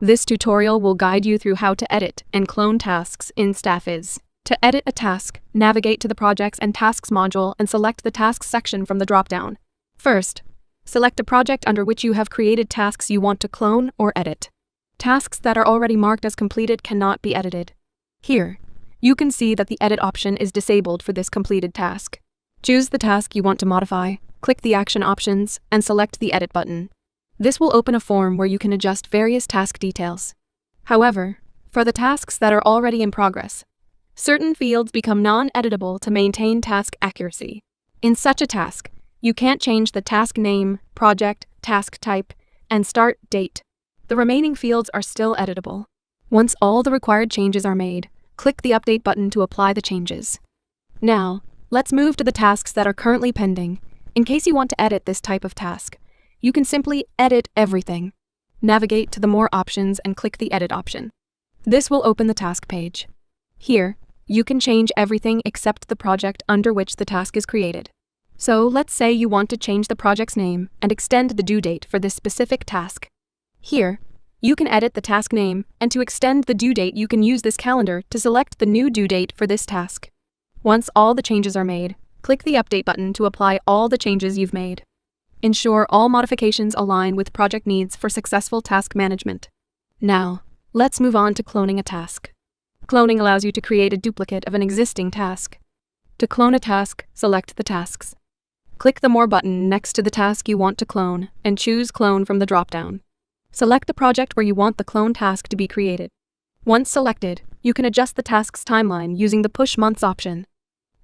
This tutorial will guide you through how to edit and clone tasks in StaffViz. To edit a task, navigate to the Projects and Tasks module and select the Tasks section from the drop-down. First, select a project under which you have created tasks you want to clone or edit. Tasks that are already marked as completed cannot be edited. Here, you can see that the Edit option is disabled for this completed task. Choose the task you want to modify, click the Action options, and select the Edit button. This will open a form where you can adjust various task details. However, for the tasks that are already in progress, certain fields become non-editable to maintain task accuracy. In such a task, you can't change the task name, project, task type, and start date. The remaining fields are still editable. Once all the required changes are made, click the Update button to apply the changes. Now, let's move to the tasks that are currently pending. In case you want to edit this type of task, you can simply edit everything. Navigate to the More options and click the Edit option. This will open the task page. Here, you can change everything except the project under which the task is created. So let's say you want to change the project's name and extend the due date for this specific task. Here, you can edit the task name, and to extend the due date you can use this calendar to select the new due date for this task. Once all the changes are made, click the Update button to apply all the changes you've made. Ensure all modifications align with project needs for successful task management. Now, let's move on to cloning a task. Cloning allows you to create a duplicate of an existing task. To clone a task, select the tasks. Click the More button next to the task you want to clone and choose Clone from the drop-down. Select the project where you want the clone task to be created. Once selected, you can adjust the task's timeline using the Push Months option.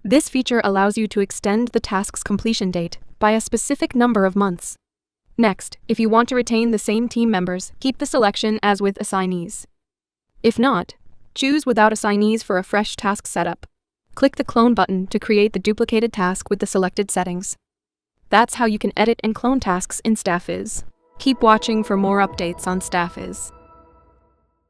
This feature allows you to extend the task's completion date by a specific number of months. Next, if you want to retain the same team members, keep the selection as with assignees. If not, choose Without Assignees for a fresh task setup. Click the Clone button to create the duplicated task with the selected settings. That's how you can edit and clone tasks in StaffViz. Keep watching for more updates on StaffViz.